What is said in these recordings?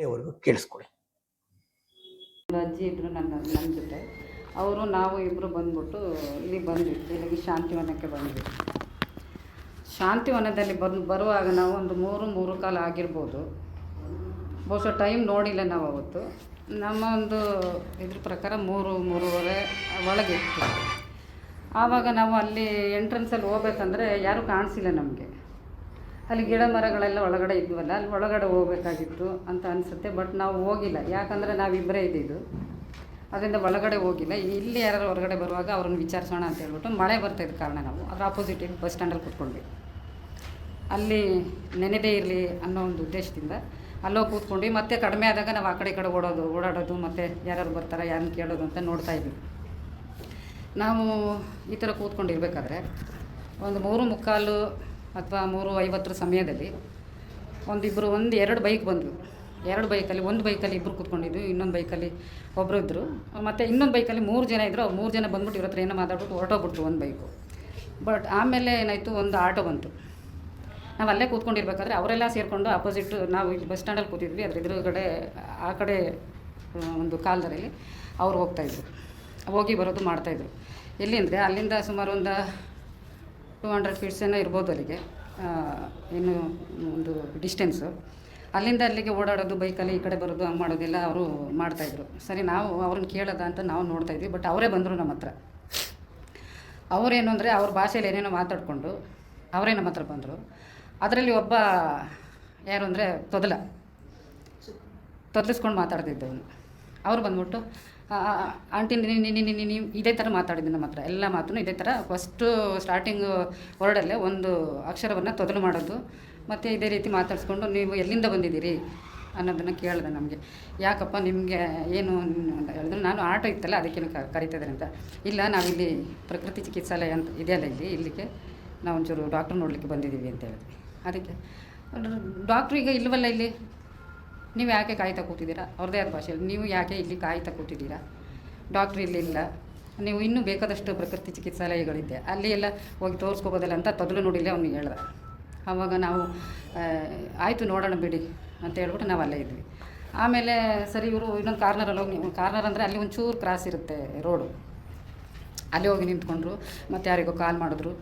ಅವರೆಗೂ ಕೇಳಿಸ್ಕೊಳ್ಳಿ. ಅಜ್ಜಿ ಇದ್ದರು ನನ್ನ ಜೊತೆ. ಅವರು ನಾವು ಇಬ್ಬರು ಬಂದ್ಬಿಟ್ಟು ಇಲ್ಲಿಗೆ ಬಂದ್ವಿ, ಇಲ್ಲಿಗೆ ಶಾಂತಿವನಕ್ಕೆ ಬಂದ್ವಿ. ಶಾಂತಿವನದಲ್ಲಿ ಬರುವಾಗ ನಾವು ಒಂದು 3-3:15 ಆಗಿರ್ಬೋದು. ಬಹುಶಃ ಟೈಮ್ ನೋಡಿಲ್ಲ ನಾವು ಅವತ್ತು. ನಮ್ಮ ಒಂದು ಇದ್ರ ಪ್ರಕಾರ 3-3:30 ಒಳಗಿತ್ತು. ಆವಾಗ ನಾವು ಅಲ್ಲಿ ಎಂಟ್ರೆನ್ಸಲ್ಲಿ ಹೋಗ್ಬೇಕಂದ್ರೆ ಯಾರೂ ಕಾಣಿಸಿಲ್ಲ ನಮಗೆ. ಅಲ್ಲಿ ಗಿಡ ಮರಗಳೆಲ್ಲ ಒಳಗಡೆ ಇದ್ವಲ್ಲ, ಅಲ್ಲಿ ಒಳಗಡೆ ಹೋಗ್ಬೇಕಾಗಿತ್ತು ಅಂತ ಅನಿಸುತ್ತೆ. ಬಟ್ ನಾವು ಹೋಗಿಲ್ಲ, ಯಾಕಂದರೆ ನಾವಿಬ್ಬರೇ ಇದ್ದಿದ್ದು, ಅದರಿಂದ ಒಳಗಡೆ ಹೋಗಿಲ್ಲ. ಇಲ್ಲಿ ಯಾರು ಹೊರಗಡೆ ಬರುವಾಗ ಅವ್ರನ್ನ ವಿಚಾರಿಸೋಣ ಅಂತ ಹೇಳ್ಬಿಟ್ಟು ಮಳೆ ಬರ್ತಾಯಿದ್ದ ಕಾರಣ ನಾವು ಅದರ ಆಪೋಸಿಟ್ ಬಸ್ ಸ್ಟ್ಯಾಂಡಲ್ಲಿ ಕೂತ್ಕೊಂಡ್ವಿ. ಅಲ್ಲಿ ನೆನೆದೇ ಇರಲಿ ಅನ್ನೋ ಒಂದು ಉದ್ದೇಶದಿಂದ ಅಲ್ಲೋಗಿ ಕೂತ್ಕೊಂಡ್ವಿ. ಮತ್ತೆ ಕಡಿಮೆ ಆದಾಗ ನಾವು ಆ ಕಡೆ ಈ ಕಡೆ ಓಡಾಡೋದು ಮತ್ತು ಯಾರು ಬರ್ತಾರೆ ಯಾರನ್ನ ಕೇಳೋದು ಅಂತ ನೋಡ್ತಾಯಿದ್ವಿ. ನಾವು ಈ ಥರ ಕೂತ್ಕೊಂಡಿರ್ಬೇಕಾದ್ರೆ ಒಂದು 3:45 ಅಥವಾ 3:50 ಸಮಯದಲ್ಲಿ ಎರಡು ಬೈಕ್ ಬಂದವು. 2 ಬೈಕಲ್ಲಿ, ಒಂದು ಬೈಕಲ್ಲಿ ಇಬ್ಬರು ಕೂತ್ಕೊಂಡಿದ್ವಿ, ಇನ್ನೊಂದು ಬೈಕಲ್ಲಿ ಒಬ್ಬರು ಇದ್ದರು, ಮತ್ತು ಇನ್ನೊಂದು ಬೈಕಲ್ಲಿ 3 ಜನ ಇದ್ದರು. ಅವ್ರು 3 ಜನ ಬಂದ್ಬಿಟ್ಟು ಇವ್ರ ಹತ್ರ ಏನೋ ಮಾತಾಡ್ಬಿಟ್ಟು ಹೊರಟೋಗ್ಬಿಟ್ರು ಒಂದು ಬೈಕು. ಬಟ್ ಆಮೇಲೆ ಏನಾಯಿತು, ಒಂದು ಆಟೋ ಬಂತು. ನಾವು ಅಲ್ಲೇ ಕೂತ್ಕೊಂಡಿರ್ಬೇಕಾದ್ರೆ ಅವರೆಲ್ಲ ಸೇರಿಕೊಂಡು ಆಪೋಸಿಟ್, ನಾವು ಇಲ್ಲಿ ಬಸ್ ಸ್ಟ್ಯಾಂಡಲ್ಲಿ ಕೂತಿದ್ವಿ, ಅದ್ರ ಎದುರುಗಡೆ ಆ ಕಡೆ ಒಂದು ಕಾಲ್ದಾರಲ್ಲಿ ಅವ್ರು ಹೋಗ್ತಾಯಿದ್ರು, ಹೋಗಿ ಬರೋದು ಮಾಡ್ತಾಯಿದ್ರು. ಎಲ್ಲಿ ಅಂದರೆ ಅಲ್ಲಿಂದ ಸುಮಾರು ಒಂದು 200 ಫೀಟ್ಸ್ ಏನೋ ಇರ್ಬೋದು ಅಲ್ಲಿಗೆ, ಏನು ಒಂದು ಡಿಸ್ಟೆನ್ಸು. ಅಲ್ಲಿಂದ ಅಲ್ಲಿಗೆ ಓಡಾಡೋದು, ಬೈಕಲ್ಲಿ ಈ ಕಡೆ ಬರೋದು, ಹಂಗೆ ಮಾಡೋದೆಲ್ಲ ಅವರು ಮಾಡ್ತಾಯಿದ್ರು. ಸರಿ, ನಾವು ಅವ್ರನ್ನ ಕೇಳೋದ ಅಂತ ನಾವು ನೋಡ್ತಾಯಿದ್ವಿ. ಬಟ್ ಅವರೇ ಬಂದರು ನಮ್ಮ ಹತ್ರ. ಅವರೇನು ಅಂದರೆ ಅವ್ರ ಭಾಷೆಯಲ್ಲಿ ಏನೇನೋ ಮಾತಾಡಿಕೊಂಡು ಅವರೇ ನಮ್ಮ ಹತ್ರ ಬಂದರು. ಅದರಲ್ಲಿ ಒಬ್ಬ ಯಾರು ಅಂದರೆ ತೊದಲಿಸ್ಕೊಂಡು ಮಾತಾಡ್ತಿದ್ದವನು. ಅವ್ರು ಬಂದ್ಬಿಟ್ಟು, ಆಂಟಿ ನೀವು ಇದೇ ಥರ ಮಾತಾಡಿದ್ದು ನಮ್ಮ ಹತ್ರ. ಎಲ್ಲ ಮಾತನ್ನು ಇದೇ ಥರ, ಫಸ್ಟು ಸ್ಟಾರ್ಟಿಂಗ್ ವರ್ಡಲ್ಲೇ ಒಂದು ಅಕ್ಷರವನ್ನು ತೊದಲು ಮಾಡೋದು, ಮತ್ತು ಇದೇ ರೀತಿ ಮಾತಾಡಿಸ್ಕೊಂಡು ನೀವು ಎಲ್ಲಿಂದ ಬಂದಿದ್ದೀರಿ ಅನ್ನೋದನ್ನು ಕೇಳಿದೆ ನಮಗೆ. ಯಾಕಪ್ಪ ನಿಮಗೆ ಏನು ಅಂತ ಹೇಳಿದ್ರು. ನಾನು ಆಟೋ ಇತ್ತಲ್ಲ ಅದಕ್ಕೇನು ಕರೀತಿದ್ದಾರೆ ಅಂತ. ಇಲ್ಲ, ನಾವಿಲ್ಲಿ ಪ್ರಕೃತಿ ಚಿಕಿತ್ಸಾಲಯ ಅಂತ ಇದೆಯಲ್ಲ ಇಲ್ಲಿಗೆ ನಾವು ಒಂಚೂರು ಡಾಕ್ಟ್ರ್ ನೋಡಲಿಕ್ಕೆ ಬಂದಿದ್ದೀವಿ ಅಂತ ಹೇಳಿದ್ವಿ. ಅದಕ್ಕೆ ಡಾಕ್ಟ್ರು ಈಗ ಇಲ್ಲವಲ್ಲ ಇಲ್ಲಿ, ನೀವು ಯಾಕೆ ಕಾಯ್ತಾ ಕೂತಿದ್ದೀರಾ? ಅವ್ರದ್ದೇ ಆದ ಭಾಷೆಯಲ್ಲಿ, ನೀವು ಯಾಕೆ ಇಲ್ಲಿ ಕಾಯ್ತಾ ಕೂತಿದ್ದೀರಾ? ಡಾಕ್ಟ್ರು ಇಲ್ಲಿಲ್ಲ, ನೀವು ಇನ್ನೂ ಬೇಕಾದಷ್ಟು ಪ್ರಕೃತಿ ಚಿಕಿತ್ಸಾಲಯಗಳಿದೆ, ಅಲ್ಲಿ ಎಲ್ಲ ಹೋಗಿ ತೋರಿಸ್ಕೋಬೋದಲ್ಲ ಅಂತ ತೊದಲು ನೋಡಿಲ್ಲ ಅವ್ನಿಗೆ ಹೇಳ್ದೆ. ಆವಾಗ ನಾವು ಆಯಿತು ನೋಡೋಣ ಬಿಡಿ ಅಂತ ಹೇಳ್ಬಿಟ್ಟು ನಾವು ಅಲ್ಲೇ ಇದ್ವಿ. ಆಮೇಲೆ ಸರಿ, ಇವರು ಇನ್ನೊಂದು ಕಾರ್ನರಲ್ಲಿ ಹೋಗಿ, ಕಾರ್ನರ್ ಅಂದರೆ ಅಲ್ಲಿ ಒಂಚೂರು ಕ್ರಾಸ್ ಇರುತ್ತೆ ರೋಡು, ಅಲ್ಲಿ ಹೋಗಿ ನಿಂತ್ಕೊಂಡ್ರು. ಮತ್ತು ಯಾರಿಗೋ ಕಾಲ್ ಮಾಡಿದ್ರು,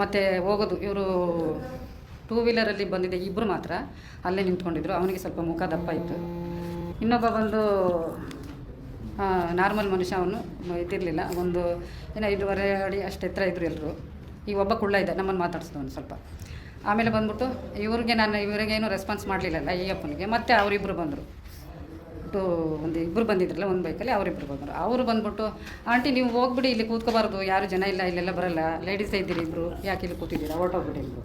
ಮತ್ತು ಹೋಗೋದು. ಇವರು 2 ವೀಲರಲ್ಲಿ ಬಂದಿದ್ದೆ ಇಬ್ಬರು ಮಾತ್ರ ಅಲ್ಲೇ ನಿಂತ್ಕೊಂಡಿದ್ರು. ಅವನಿಗೆ ಸ್ವಲ್ಪ ಮುಖ ದಪ್ಪ ಇತ್ತು. ಇನ್ನೊಬ್ಬ ಬಂದು ನಾರ್ಮಲ್ ಮನುಷ್ಯ, ಅವನು ಇದಿರಲಿಲ್ಲ, ಒಂದು ಏನೋ 5.5 ಅಡಿ ಅಷ್ಟು ಎತ್ತರ ಇದ್ದರು ಎಲ್ಲರೂ. ಈ ಒಬ್ಬ ಕುಳ್ಳ ಇದ್ದ, ನಮ್ಮನ್ನು ಮಾತಾಡಿಸಿದವನು ಸ್ವಲ್ಪ. ಆಮೇಲೆ ಬಂದ್ಬಿಟ್ಟು ಇವರಿಗೇನು ರೆಸ್ಪಾನ್ಸ್ ಮಾಡಲಿಲ್ಲಲ್ಲ ಈ ಅಪ್ಪನಿಗೆ. ಮತ್ತು ಅವರಿಬ್ಬರು ಬಂದರು, ಇಬ್ಬರು ಬಂದಿದ್ರಲ್ಲ ಒಂದು ಬೈಕಲ್ಲಿ, ಅವರಿಬ್ಬರು ಬಂದರು. ಅವರು ಬಂದ್ಬಿಟ್ಟು, ಆಂಟಿ ನೀವು ಹೋಗ್ಬಿಡಿ, ಇಲ್ಲಿ ಕೂತ್ಕೋಬಾರ್ದು, ಯಾರು ಜನ ಇಲ್ಲ, ಇಲ್ಲೆಲ್ಲ ಬರಲ್ಲ, ಲೇಡೀಸೇ ಇದ್ದೀರಿ ಇಬ್ಬರು, ಯಾಕೆ ಇಲ್ಲಿ ಕೂತಿದ್ದೀರಾ, ಹೊರಟೋಗ್ಬಿಡಿ ಇಬ್ಬರು.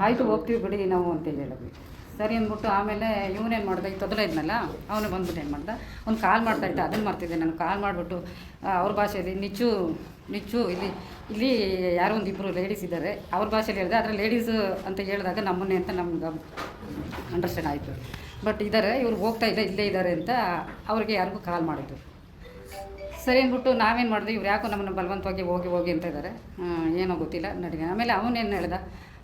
ಆಯಿತು ಹೋಗ್ತೀವಿ ಬಿಡಿ ನಾವು ಅಂತೇಳಿ ಹೇಳಿದ್ವಿ. ಸರಿ ಅಂದ್ಬಿಟ್ಟು ಆಮೇಲೆ ಇವನೇನು ಮಾಡ್ದೆ, ಈ ತೊದಲ ಇದ್ನಲ್ಲ ಅವನು ಬಂದ್ಬಿಟ್ಟು ಏನು ಮಾಡ್ದೆ, ಒಂದು ಕಾಲ್ ಮಾಡ್ತಾಯಿದ್ದೆ, ಅದನ್ನು ಮಾಡ್ತಿದ್ದೆ ನಾನು. ಕಾಲ್ ಮಾಡಿಬಿಟ್ಟು ಅವ್ರ ಭಾಷೆಯಲ್ಲಿ ನಿಚ್ಚು ಇಲ್ಲಿ ಯಾರೋ ಒಂದಿಬ್ಬರು ಲೇಡೀಸ್ ಇದ್ದಾರೆ, ಅವ್ರ ಭಾಷೆಯಲ್ಲಿ ಹೇಳಿದೆ. ಆದರೆ ಲೇಡೀಸು ಅಂತ ಹೇಳಿದಾಗ ನಮ್ಮನ್ನೇ ಅಂತ ನಮ್ಗೆ ಅಂಡರ್ಸ್ಟ್ಯಾಂಡ್ ಆಯಿತು. ಬಟ್ ಇದ್ದಾರೆ, ಇವ್ರು ಹೋಗ್ತಾ ಇಲ್ಲ, ಇಲ್ಲೇ ಇದ್ದಾರೆ ಅಂತ ಅವ್ರಿಗೆ ಯಾರಿಗೂ ಕಾಲ್ ಮಾಡಿದ್ರು. ಸರಿ ಅಂದ್ಬಿಟ್ಟು ನಾವೇನು ಮಾಡಿದ್ವಿ, ಇವ್ರು ಯಾಕೋ ನಮ್ಮನ್ನು ಬಲವಂತವಾಗಿ ಹೋಗಿ ಅಂತ ಇದ್ದಾರೆ, ಏನೋ ಗೊತ್ತಿಲ್ಲ ನಡಿಗೆ. ಆಮೇಲೆ ಅವನೇನು ಹೇಳ್ದ,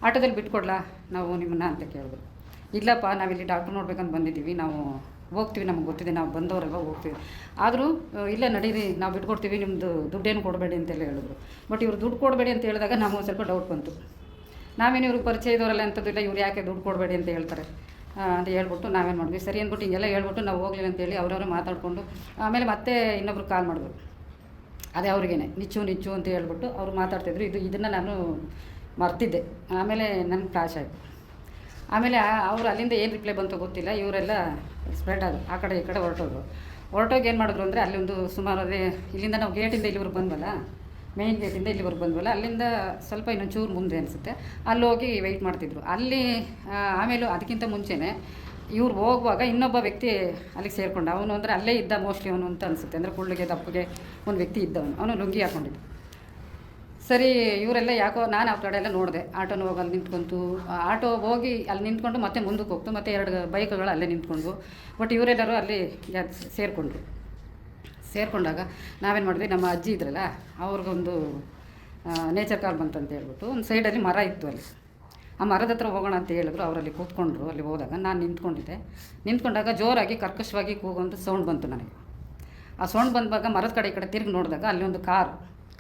ಆಟೋದಲ್ಲಿ ಬಿಟ್ಕೊಡ್ಲಾ ನಾವು ನಿಮ್ಮನ್ನ ಅಂತ ಕೇಳಿದ್ರು. ಇಲ್ಲಪ್ಪ, ನಾವಿಲ್ಲಿ ಡಾಕ್ಟ್ರ್ ನೋಡ್ಬೇಕಂತ ಬಂದಿದ್ದೀವಿ, ನಾವು ಹೋಗ್ತೀವಿ, ನಮ್ಗೆ ಗೊತ್ತಿದೆ, ನಾವು ಬಂದವರೆಲ್ಲ ಹೋಗ್ತೀವಿ. ಆದರೂ ಇಲ್ಲ ನಡೀರಿ, ನಾವು ಬಿಟ್ಕೊಡ್ತೀವಿ, ನಿಮ್ಮದು ದುಡ್ಡೇನು ಕೊಡಬೇಡಿ ಅಂತೆಲ್ಲ ಹೇಳಿದ್ರು. ಬಟ್ ಇವ್ರು ದುಡ್ಡು ಕೊಡಬೇಡಿ ಅಂತ ಹೇಳಿದಾಗ ನಮಗೆ ಸ್ವಲ್ಪ ಡೌಟ್ ಬಂತು. ನಾವೇನು ಇವ್ರಿಗೆ ಪರಿಚಯ ಇದ್ದವರೆಲ್ಲ ಅಂಥದ್ದಿಲ್ಲ, ಇವ್ರು ಯಾಕೆ ದುಡ್ಡು ಕೊಡಬೇಡಿ ಅಂತ ಹೇಳ್ತಾರೆ ಅಂತ ಹೇಳ್ಬಿಟ್ಟು ನಾವೇನು ಮಾಡಿದ್ವಿ. ಸರಿ ಅಂದ್ಬಿಟ್ಟು ಹಿಂಗೆಲ್ಲ ಹೇಳ್ಬಿಟ್ಟು ನಾವು ಹೋಗ್ಲಿಲ್ಲ ಅಂತೇಳಿ ಅವ್ರವ್ರು ಮಾತಾಡಿಕೊಂಡು ಆಮೇಲೆ ಮತ್ತೆ ಇನ್ನೊಬ್ರು ಕಾಲ್ ಮಾಡಿದ್ರು. ಅದೇ ಅವ್ರಿಗೇನೆ ನಿಚ್ಚು ಅಂತ ಹೇಳ್ಬಿಟ್ಟು ಅವ್ರು ಮಾತಾಡ್ತಿದ್ರು. ಇದನ್ನು ನಾನು ಮರ್ತಿದ್ದೆ. ಆಮೇಲೆ ನನಗೆ ಫ್ಲಾಶ್ ಆಯಿತು. ಆಮೇಲೆ ಅವರು ಅಲ್ಲಿಂದ ಏನು ರಿಪ್ಲೈ ಬಂತೋ ಗೊತ್ತಿಲ್ಲ, ಇವರೆಲ್ಲ ಸ್ಪ್ರೆಡ್ ಆದರು, ಆ ಕಡೆ ಈ ಕಡೆ ಹೊರಟೋಗಿ ಏನು ಮಾಡಿದ್ರು ಅಂದರೆ, ಅಲ್ಲಿ ಒಂದು ಸುಮಾರು ಅದೇ ಇಲ್ಲಿಂದ ನಾವು ಗೇಟಿಂದ ಇಲ್ಲಿವರೆಗೆ ಬಂದ್ವಲ್ಲ, ಮೇಯ್ನ್ ಗೇಟಿಂದ ಇಲ್ಲಿವರೆಗೆ ಬಂದ್ವಲ್ಲ, ಅಲ್ಲಿಂದ ಸ್ವಲ್ಪ ಇನ್ನೊಂದು ಚೂರು ಮುಂದೆ ಅನಿಸುತ್ತೆ, ಅಲ್ಲಿ ಹೋಗಿ ವೆಯ್ಟ್ ಮಾಡ್ತಿದ್ರು ಅಲ್ಲಿ. ಆಮೇಲೆ ಅದಕ್ಕಿಂತ ಮುಂಚೆನೇ ಇವ್ರು ಹೋಗುವಾಗ ಇನ್ನೊಬ್ಬ ವ್ಯಕ್ತಿ ಅಲ್ಲಿಗೆ ಸೇರಿಕೊಂಡ. ಅವನು ಅಂದರೆ ಅಲ್ಲೇ ಇದ್ದ ಮೋಸ್ಟ್ಲಿ ಅವನು ಅಂತ ಅನಿಸುತ್ತೆ, ಅಂದರೆ ಕುಳ್ಳಿಗೆ ದಪ್ಪಗೆ ಒಂದು ವ್ಯಕ್ತಿ ಇದ್ದವನು, ಅವನು ಲುಂಗಿ ಹಾಕ್ಕೊಂಡಿದ್ದು. ಸರಿ, ಇವರೆಲ್ಲ ಯಾಕೋ ನಾನು ಆ ಕಡೆ ಎಲ್ಲ ನೋಡಿದೆ. ಆಟೋನ ಹೋಗಿ ಅಲ್ಲಿ ನಿಂತ್ಕೊಂತು, ಆಟೋ ಹೋಗಿ ಅಲ್ಲಿ ನಿಂತ್ಕೊಂಡು ಮತ್ತೆ ಮುಂದಕ್ಕೆ ಹೋಗ್ತು, ಮತ್ತು 2 ಬೈಕ್ಗಳು ಅಲ್ಲೇ ನಿಂತ್ಕೊಂಡು. ಬಟ್ ಇವರೆಲ್ಲರೂ ಅಲ್ಲಿ ಸೇರಿಕೊಂಡಾಗ ನಾವೇನು ಮಾಡಿದ್ವಿ, ನಮ್ಮ ಅಜ್ಜಿ ಇದ್ರಲ್ಲ ಅವ್ರಿಗೊಂದು ನೇಚರ್ ಕಾಲ್ ಬಂತಂತ ಹೇಳ್ಬಿಟ್ಟು ಒಂದು ಸೈಡಲ್ಲಿ ಮರ ಇತ್ತು ಅಲ್ಲಿ. ಆ ಮರದ ಹತ್ರ ಹೋಗೋಣ ಅಂತ ಹೇಳಿದ್ರು. ಅವರಲ್ಲಿ ಕೂತ್ಕೊಂಡ್ರು. ಅಲ್ಲಿ ಹೋದಾಗ ನಾನು ನಿಂತ್ಕೊಂಡಾಗ ಜೋರಾಗಿ ಕರ್ಕಶವಾಗಿ ಕೂಗುವಂಥ ಸೌಂಡ್ ಬಂತು ನನಗೆ. ಆ ಸೌಂಡ್ ಬಂದಾಗ ಮರದ ಕಡೆ ಈ ಕಡೆ ತಿರುಗಿ ನೋಡಿದಾಗ ಅಲ್ಲಿ ಒಂದು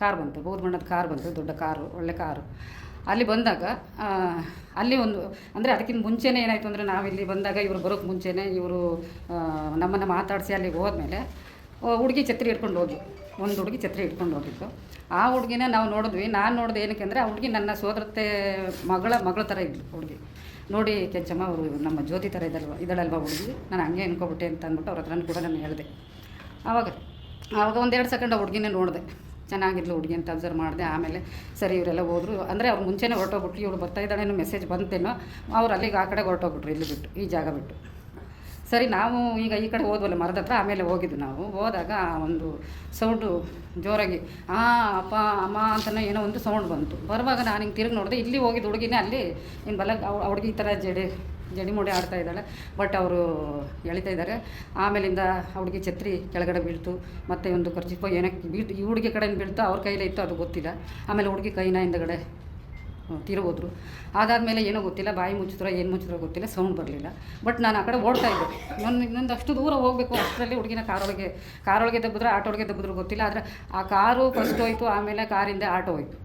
ಕಾರ್ ಬಂತು, ಬೂದು ಬಣ್ಣದ ಕಾರ್ ಬಂತು, ದೊಡ್ಡ ಕಾರು, ಒಳ್ಳೆ ಕಾರು. ಅಲ್ಲಿ ಬಂದಾಗ ಅಲ್ಲಿ ಒಂದು ಅಂದರೆ ಅದಕ್ಕಿಂತ ಮುಂಚೆನೇ ಏನಾಯಿತು ಅಂದರೆ, ನಾವಿಲ್ಲಿ ಬಂದಾಗ ಇವರು ಬರೋಕ್ಕೆ ಮುಂಚೆನೇ ಇವರು ನಮ್ಮನ್ನು ಮಾತಾಡಿಸಿ ಅಲ್ಲಿಗೆ ಹೋದ್ಮೇಲೆ ಹುಡುಗಿ ಛತ್ರಿ ಹಿಡ್ಕೊಂಡು ಹೋಗಿ, ಒಂದು ಹುಡುಗಿ ಛತ್ರಿ ಹಿಡ್ಕೊಂಡು ಹೋಗಿತ್ತು. ಆ ಹುಡುಗಿನ ನಾವು ನೋಡಿದ್ವಿ. ನಾನು ನೋಡಿದೆ ಏನಕ್ಕೆ ಅಂದರೆ, ಆ ಹುಡುಗಿ ನನ್ನ ಸೋದರತೆ ಮಗಳ ಥರ ಇದ್ಲು ಹುಡುಗಿ. ನೋಡಿ ಕೆಂಚಮ್ಮ, ಅವರು ನಮ್ಮ ಜ್ಯೋತಿ ಥರ ಇದಳಲ್ವ ಹುಡುಗಿ, ನಾನು ಹಂಗೆ ಅನ್ಕೊಬಿಟ್ಟೆ ಅಂತ ಅಂದ್ಬಿಟ್ಟು ಅವ್ರ ಹತ್ರನೂ ಕೂಡ ನಾನು ಹೇಳಿದೆ. ಆವಾಗ ಒಂದೆರಡು ಸೆಕೆಂಡ್ ಆ ಹುಡುಗಿನೇ ನೋಡಿದೆ, ಚೆನ್ನಾಗಿದ್ಲು ಹುಡುಗಿ ಅಂತ ಅಬ್ಸರ್ವ್ ಮಾಡಿದೆ. ಆಮೇಲೆ ಸರಿ ಇವರೆಲ್ಲ ಹೋದರು. ಅಂದರೆ ಅವ್ರು ಮುಂಚೆನೇ ಹೊರಟೋಗ್ಬಿಟ್ರು. ಇವಳು ಬರ್ತಾ ಇದ್ದಾಳೇನೋ ಮೆಸೇಜ್ ಬಂತೇನೋ, ಅವ್ರು ಅಲ್ಲಿಗೆ ಆ ಕಡೆ ಹೊರಟೋಗ್ಬಿಟ್ರು, ಇಲ್ಲಿ ಬಿಟ್ಟು, ಈ ಜಾಗ ಬಿಟ್ಟು. ಸರಿ ನಾವು ಈಗ ಈ ಕಡೆ ಹೋದ್ವಲ್ಲ ಮರದ ಹತ್ರ, ಆಮೇಲೆ ಹೋಗಿದ್ದು. ನಾವು ಹೋದಾಗ ಒಂದು ಸೌಂಡು ಜೋರಾಗಿ ಅಪ್ಪ ಅಮ್ಮ ಅಂತಲೇ ಏನೋ ಒಂದು ಸೌಂಡ್ ಬಂತು. ಬರುವಾಗ ನಾನು ಹಿಂಗೆ ತಿರುಗಿ ನೋಡಿದೆ, ಇಲ್ಲಿ ಹೋಗಿದ್ದು ಹುಡುಗಿನೇ ಅಲ್ಲಿ ಇನ್ನು ಬಲ ಹುಡುಗಿ ಈ ಥರ ಜಡಿಮುಡಿ ಆಡ್ತಾ ಇದ್ದಾಳೆ. ಬಟ್ ಅವರು ಎಳಿತಾ ಇದ್ದಾರೆ. ಆಮೇಲಿಂದ ಹುಡುಗಿ ಛತ್ರಿ ಕೆಳಗಡೆ ಬೀಳ್ತು, ಮತ್ತು ಒಂದು ಖರ್ಚಿಪೋ ಏನಕ್ಕೆ ಬೀಳ್ತು, ಈ ಹುಡುಗಿ ಕಡೆಯಿಂದ ಬೀಳ್ತು, ಅವ್ರ ಕೈಲೇ ಇತ್ತು, ಅದು ಗೊತ್ತಿಲ್ಲ. ಆಮೇಲೆ ಹುಡುಗಿ ಕೈನ ಹಿಂದಗಡೆ ತಿರುಗೋದ್ರು. ಅದಾದಮೇಲೆ ಏನೋ ಗೊತ್ತಿಲ್ಲ, ಬಾಯಿ ಮುಚ್ಚಿದ್ರೋ ಏನು ಮುಚ್ಚಿದ್ರೋ ಗೊತ್ತಿಲ್ಲ, ಸೌಂಡ್ ಬರಲಿಲ್ಲ. ಬಟ್ ನಾನು ಆ ಕಡೆ ಓಡ್ತಾ ಇದ್ದೆ. ಇನ್ನೊಂದು ಅಷ್ಟು ದೂರ ಹೋಗಬೇಕು. ಅಷ್ಟರಲ್ಲಿ ಹುಡುಗಿನ ಕಾರೊಳಗೆ ದಬ್ಬಿದ್ರೆ ಆಟೋಳಿಗೆ ದಬ್ಬಿದ್ರು ಗೊತ್ತಿಲ್ಲ. ಆದರೆ ಆ ಕಾರು ಫಸ್ಟ್ ಹೋಯಿತು, ಆಮೇಲೆ ಕಾರಿಂದ ಆಟೋ ಹೋಯಿತು,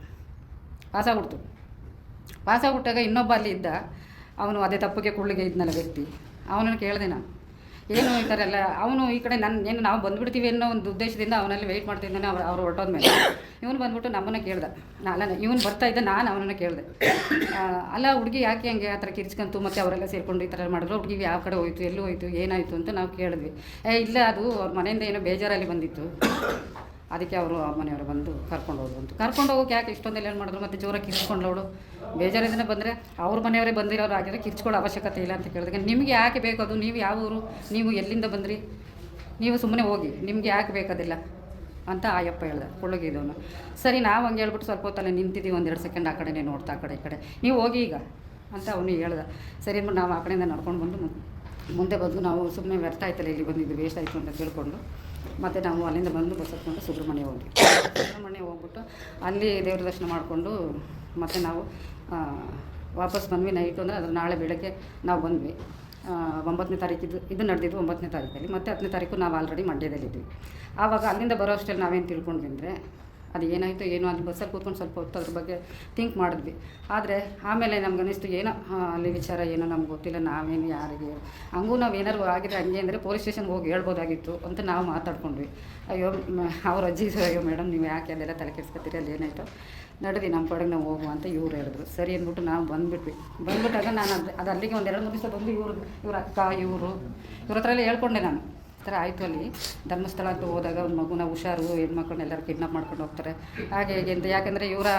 ಪಾಸಾಗ್ಬಿಟ್ಟಾಗ ಇನ್ನೊಬ್ಬ ಅಲ್ಲಿ ಇದ್ದ, ಅವನು ಅದೇ ತಪ್ಪಿಗೆ ಕುಳ್ಳಿಗೆ ಇದ್ನಲ್ಲ ವ್ಯಕ್ತಿ, ಅವನನ್ನು ಕೇಳಿದೆ ನಾನು, ಏನು ಈ ಥರ ಎಲ್ಲ. ಅವನು ಈ ಕಡೆ ಏನು ನಾವು ಬಂದುಬಿಡ್ತೀವಿ ಅನ್ನೋ ಒಂದು ಉದ್ದೇಶದಿಂದ ಅವನಲ್ಲಿ ವೆಯ್ಟ್ ಮಾಡ್ತಿದ್ದಾನೆ. ಅವ್ರು ಹೊರಟೋದ್ಮೇಲೆ ಇವನು ಬಂದ್ಬಿಟ್ಟು ನಮ್ಮನ್ನು ಕೇಳ್ದೆ. ಇವನು ಬರ್ತಾ ಇದ್ದ, ನಾನು ಅವನನ್ನು ಕೇಳಿದೆ, ಅಲ್ಲ ಹುಡುಗಿ ಯಾಕೆ ಹಂಗೆ ಆ ಥರ ಕಿರ್ಚ್ಕೊಂತು, ಮತ್ತು ಅವರೆಲ್ಲ ಸೇರಿಕೊಂಡು ಈ ಥರ ಮಾಡಿದ್ರು, ಹುಡುಗಿಗೆ ಯಾವ ಕಡೆ ಹೋಯ್ತು, ಎಲ್ಲೂ ಹೋಯ್ತು, ಏನಾಯಿತು ಅಂತ ನಾವು ಕೇಳಿದ್ವಿ. ಇಲ್ಲ, ಅದು ಅವ್ರ ಮನೆಯಿಂದ ಏನೋ ಬೇಜಾರಲ್ಲಿ ಬಂದಿತ್ತು, ಅದಕ್ಕೆ ಅವರು ಆ ಮನೆಯವರು ಬಂದು ಕರ್ಕೊಂಡು ಹೋಗೋಕೆ ಯಾಕೆ ಇಷ್ಟೊಂದೆಲ್ಲ ಏನು ಮಾಡಿದ್ರು, ಮತ್ತು ಜೋರಾಗಿ ಕಿರ್ಚ್ಕೊಂಡವಳು. ಬೇಜಾರಿಂದನೇ ಬಂದರೆ ಅವ್ರ ಮನೆಯವರೇ ಬಂದಿರೋರು ಆಗಿದ್ರೆ ಕಿರ್ಚ್ಕೊಳ್ಳೋ ಅವಶ್ಯಕತೆ ಇಲ್ಲ ಅಂತ ಕೇಳಿದಾಗ, ನಿಮಗೆ ಯಾಕೆ ಬೇಕು ಅದು, ನೀವು ಯಾವ ಊರು, ನೀವು ಎಲ್ಲಿಂದ ಬಂದ್ರಿ, ನೀವು ಸುಮ್ಮನೆ ಹೋಗಿ, ನಿಮಗೆ ಯಾಕೆ ಬೇಕದಿಲ್ಲ ಅಂತ ಆಯಪ್ಪ ಹೇಳ್ದೆ, ಕುಳ್ಳಗಿದವನು. ಸರಿ ನಾವು ಹಂಗೆ ಹೇಳ್ಬಿಟ್ಟು ಸ್ವಲ್ಪ ಹೊತ್ತಲ್ಲೇ ನಿಂತಿದ್ದೀವಿ, ಒಂದೆರಡು ಸೆಕೆಂಡ್ ಆ ಕಡೆನೇ ನೋಡ್ತಾ, ಆ ಕಡೆ ನೀವು ಹೋಗಿ ಈಗ ಅಂತ ಅವನು ಹೇಳ್ದೆ. ಸರಿ ಅಂದ್ಬಿಟ್ಟು ನಾವು ಆ ಕಡೆಯಿಂದ ನಡ್ಕೊಂಡು ಬಂದು ಮುಂದೆ ಬಂದು, ನಾವು ಸುಮ್ಮನೆ ವ್ಯರ್ಥ ಆಯ್ತಲ್ಲ ಇಲ್ಲಿ ಬಂದಿದ್ದು, ವೇಸ್ಟ್ ಆಯಿತು ಅಂತ ತಿಳ್ಕೊಂಡು ಮತ್ತು ನಾವು ಅಲ್ಲಿಂದ ಬಂದು ಬಸ್ ಹತ್ಕೊಂಡು ಸುಬ್ರಹ್ಮಣ್ಯ ಹೋಗ್ಬಿಟ್ಟು ಅಲ್ಲಿ ದೇವ್ರ ದರ್ಶನ ಮಾಡಿಕೊಂಡು ಮತ್ತು ನಾವು ವಾಪಸ್ ಬಂದ್ವಿ. ನೈಟು ಅಂದರೆ ಅದ್ರ ನಾಳೆ ಬೆಳಗ್ಗೆ ನಾವು ಬಂದ್ವಿ. 9ನೇ ತಾರೀಕಿದ್ದು ಇದು ನಡೆದಿದ್ದು 9ನೇ ತಾರೀಕಲ್ಲಿ. ಮತ್ತು 10ನೇ ತಾರೀಕು ನಾವು ಆಲ್ರೆಡಿ ಮಂಡ್ಯದಲ್ಲಿದ್ವಿ. ಆವಾಗ ಅಲ್ಲಿಂದ ಬರೋ ಅಷ್ಟರಲ್ಲಿ ನಾವೇನು ತಿಳ್ಕೊಂಡ್ವಿ ಅಂದರೆ, ಅದು ಏನಾಯಿತು ಏನೋ, ಅಲ್ಲಿ ಬಸ್ಸಲ್ಲಿ ಕೂತ್ಕೊಂಡು ಸ್ವಲ್ಪ ಹೊತ್ತು ಅದ್ರ ಬಗ್ಗೆ ಥಿಂಕ್ ಮಾಡಿದ್ವಿ. ಆದರೆ ಆಮೇಲೆ ನಮ್ಗೆ ಅನ್ನಿಸ್ತು, ಏನೋ ಅಲ್ಲಿ ವಿಚಾರ ಏನೋ ನಮ್ಗೆ ಗೊತ್ತಿಲ್ಲ, ನಾವೇನು ಯಾರಿಗೆ ಹಂಗೂ ನಾವು ಏನಾರು ಆಗಿದೆ ಹಂಗೆ ಅಂದರೆ ಪೊಲೀಸ್ ಸ್ಟೇಷನ್ಗೆ ಹೋಗಿ ಹೇಳ್ಬೋದಾಗಿತ್ತು ಅಂತ ನಾವು ಮಾತಾಡ್ಕೊಂಡ್ವಿ. ಅಯ್ಯೋ ಅವ್ರ ಅಜ್ಜಿ ಅಯ್ಯೋ ಮೇಡಮ್ ನೀವು ಯಾಕೆ ಅಲ್ಲೆಲ್ಲ ತಲೆ ಕೆಡಿಸ್ಕೊತೀರಿ, ಅಲ್ಲಿ ಏನಾಯಿತು ನಡ್ದು ನಮ್ಮ ಕಡೆಗೆ ನಾವು ಹೋಗುವ ಅಂತ ಇವ್ರು ಹೇಳಿದ್ರು. ಸರಿ ಅಂದ್ಬಿಟ್ಟು ನಾವು ಬಂದುಬಿಟ್ಟಾಗ ನಾನು ಅದು ಅಲ್ಲಿಗೆ ಒಂದು 2-3 ದಿವಸ ಬಂದು ಇವ್ರ ಅಕ್ಕ ಇವ್ರ ಹತ್ರ ಎಲ್ಲ ಹೇಳ್ಕೊಂಡೆ ನಾನು, ಈ ಥರ ಆಯಿತು ಅಲ್ಲಿ ಧರ್ಮಸ್ಥಳ ಅಂತ ಹೋದಾಗ ಒಂದು ಮಗುನ ಹುಷಾರು, ಹೆಣ್ಮಕ್ಳನ್ನೆಲ್ಲರೂ ಕಿಡ್ನಾಪ್ ಮಾಡ್ಕೊಂಡು ಹೋಗ್ತಾರೆ ಹಾಗೆ ಹೇಗೆ ಅಂತ. ಯಾಕೆಂದರೆ ಇವರ